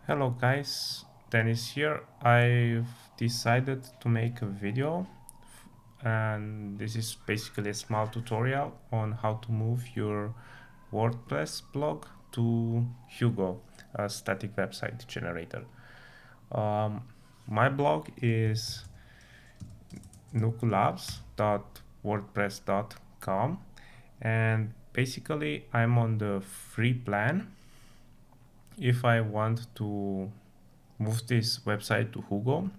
Hello guys, Dennis here. I've decided to make a video and this is basically a small tutorial on how to move your WordPress blog to Hugo, a static website generator. Um, my blog is nukulabs.wordpress.com and basically I'm on the free plan. If I want to move this website to Hugo,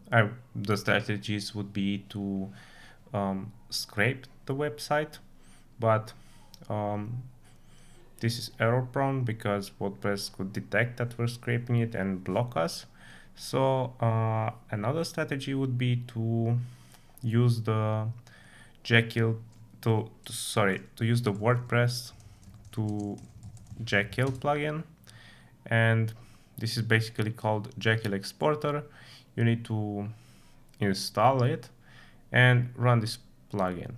the strategies would be to scrape the website, but um, this is error prone because WordPress could detect that we're scraping it and block us. So another strategy would be to use the Jekyll to use the WordPress to Jekyll plugin, and this is basically called Jekyll exporter. You need to install it and run this plugin.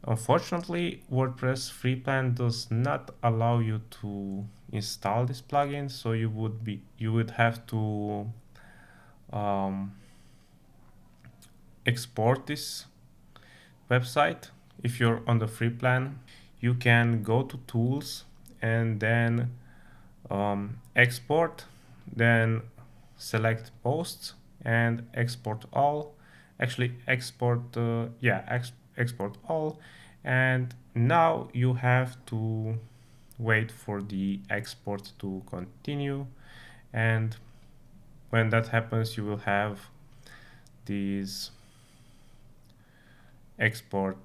Unfortunately, WordPress free plan does not allow you to install this plugin, so you would have to um, export this website. If you're on the free plan, you can go to tools and then export, then select posts and export all. Actually, export all. And now you have to wait for the export to continue. And when that happens, you will have this export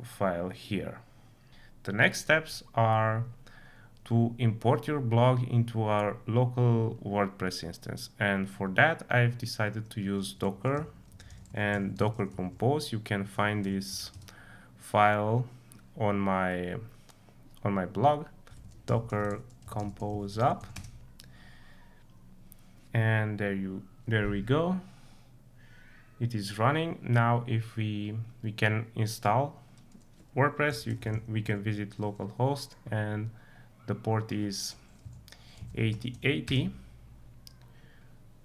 file here. The next steps are to import your blog into our local WordPress instance. And for that, I've decided to use Docker and Docker Compose. You can find this file on my blog, Docker Compose up. And there we go. It is running. Now if we can install WordPress, we can visit localhost and the port is 8080.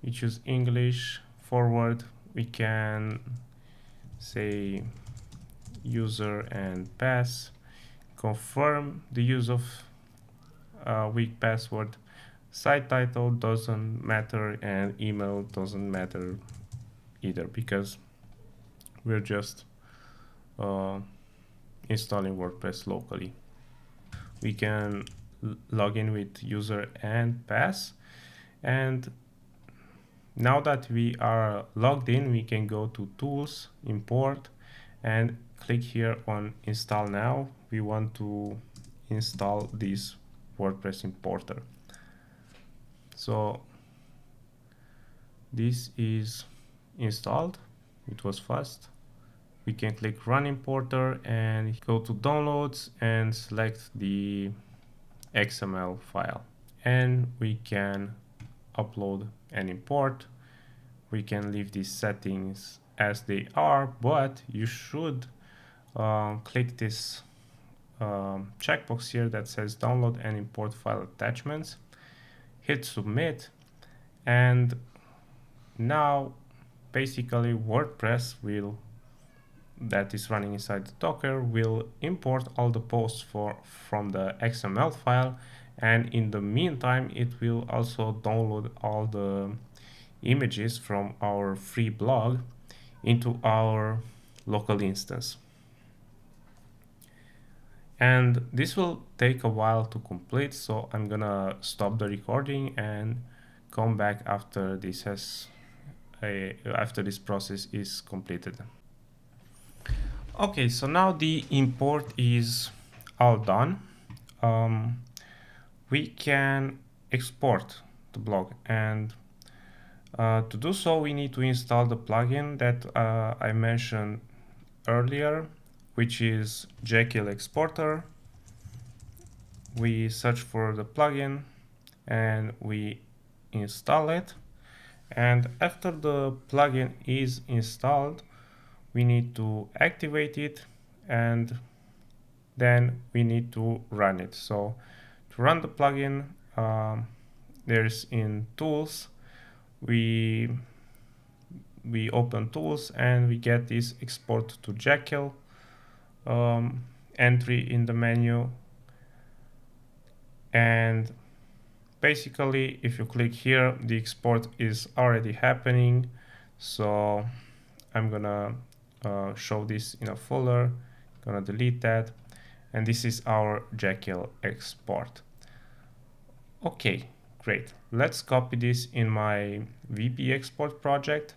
We choose English. Forward, we can say user and pass. Confirm the use of weak password. Site title doesn't matter and email doesn't matter either because we're just installing WordPress locally. We can log in with user and pass, and now that we are logged in, we can go to tools, import, and click here on install now. We want to install this WordPress importer. So this is installed. It was fast. We can click run importer and go to downloads and select the XML file, and we can upload and import. We can leave these settings as they are, but you should click this checkbox here that says download and import file attachments. Hit submit, and now basically WordPress that is running inside the Docker will import all the posts from the XML file, and in the meantime it will also download all the images from our free blog into our local instance. And this will take a while to complete, so I'm gonna stop the recording and come back after this process is completed. Okay, so now the import is all done. We can export the blog, and to do so we need to install the plugin that I mentioned earlier, which is Jekyll exporter. We search for the plugin and we install it, and after the plugin is installed we need to activate it and then we need to run it. So to run the plugin, there's in tools, we open tools and we get this export to Jekyll entry in the menu. And basically, if you click here, the export is already happening. So I'm gonna show this in a folder, gonna delete that. And this is our Jekyll export. Okay, great. Let's copy this in my VP export project.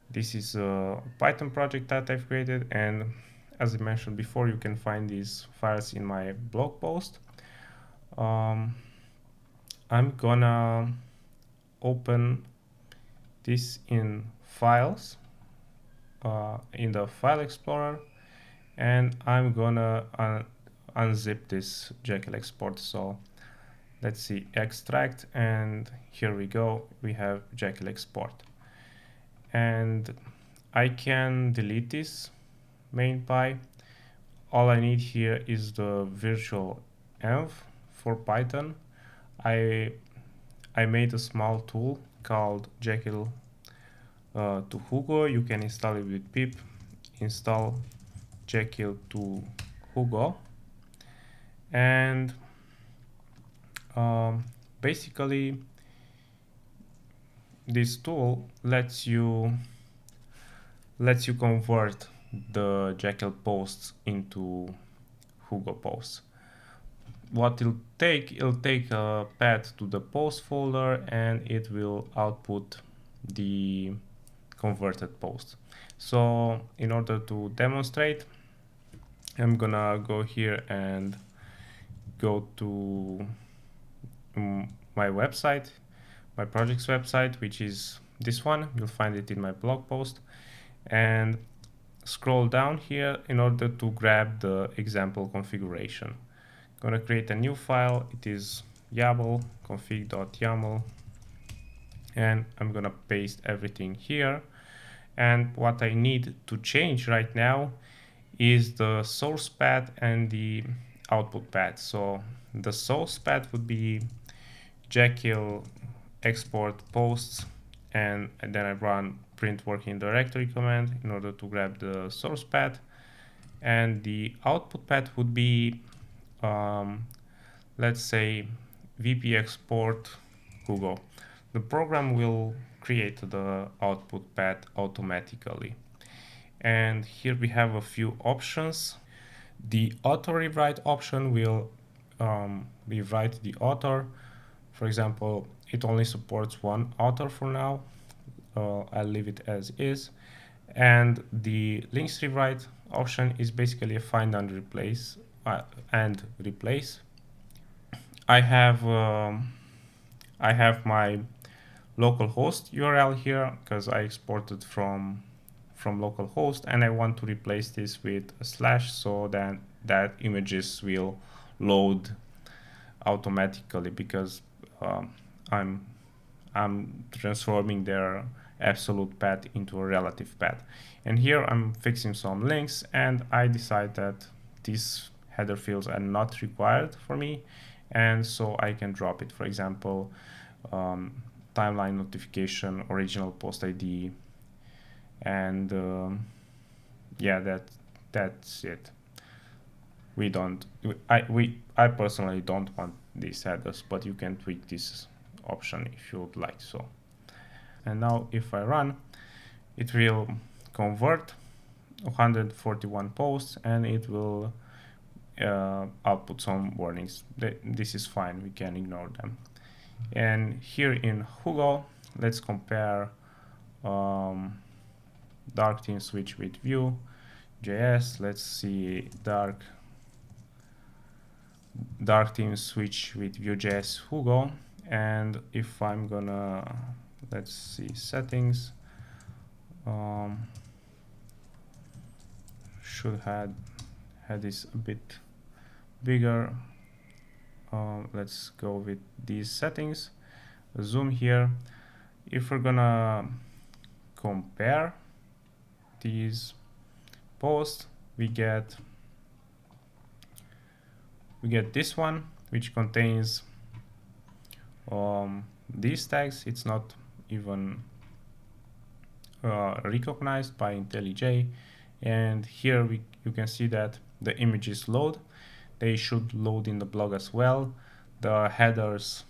This is a Python project that I've created, and as I mentioned before, you can find these files in my blog post. I'm gonna open this in files in the file explorer, and I'm gonna unzip this Jekyll export. So let's see, extract, and here we go, we have Jekyll export. And I can delete this main py. All I need here is the virtual env for Python. I made a small tool called Jekyll to Hugo. You can install it with pip install Jekyll to Hugo, and basically this tool lets you convert the Jekyll posts into Hugo posts. What it'll take a path to the post folder, and it will output the converted post. So in order to demonstrate, I'm gonna go here and go to my website, my project's website, which is this one. You'll find it in my blog post, and scroll down here in order to grab the example configuration. I'm gonna create a new file. It is YAML config.yaml, and I'm gonna paste everything here. And what I need to change right now is the source path and the output path. So the source path would be Jekyll export posts, and then I run print working directory command in order to grab the source path. And the output path would be, let's say, VP export Hugo. The program will create the output path automatically. And here we have a few options. The auto rewrite option will rewrite the author. For example, it only supports one author for now. I'll leave it as is. And the links rewrite option is basically a find and replace. I have my localhost URL here because I exported from localhost, and I want to replace this with a slash so that images will load automatically, because I'm transforming their absolute path into a relative path. And here I'm fixing some links, and I decide that these header fields are not required for me, and so I can drop it. For example, timeline notification, original post ID, and yeah, that's it. I personally don't want these headers, but you can tweak this option if you would like so. And now if I run, it will convert 141 posts, and it will output some warnings. This is fine, we can ignore them. And here in Hugo, let's compare dark theme switch with Vue.js. Let's see dark theme switch with Vue.js Hugo. And if I'm gonna, let's see, settings, should have had this a bit bigger. Let's go with these settings, zoom here. If we're gonna compare these posts, we get this one, which contains these tags, it's not even recognized by IntelliJ. And here you can see that the images load. They should load in the blog as well. The headers,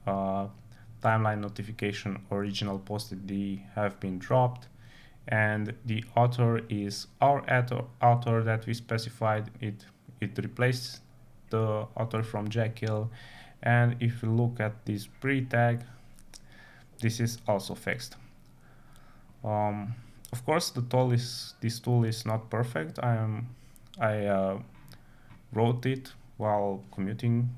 timeline notification, original posted, they have been dropped. And the author is our author that we specified. It replaced the author from Jekyll. And if you look at this pre-tag, this is also fixed. Of course, this tool is not perfect. I wrote it while commuting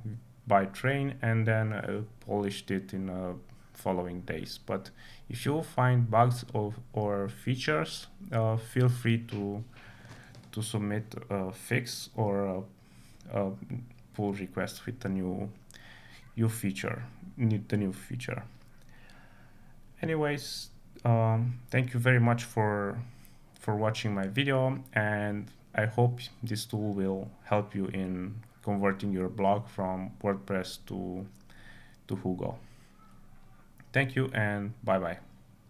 by train and then polished it in following days. But if you find bugs or features, feel free to submit a fix or a pull request with the new feature. The new feature. Anyways, thank you very much for watching my video, and I hope this tool will help you in converting your blog from WordPress to Hugo. Thank you and bye bye.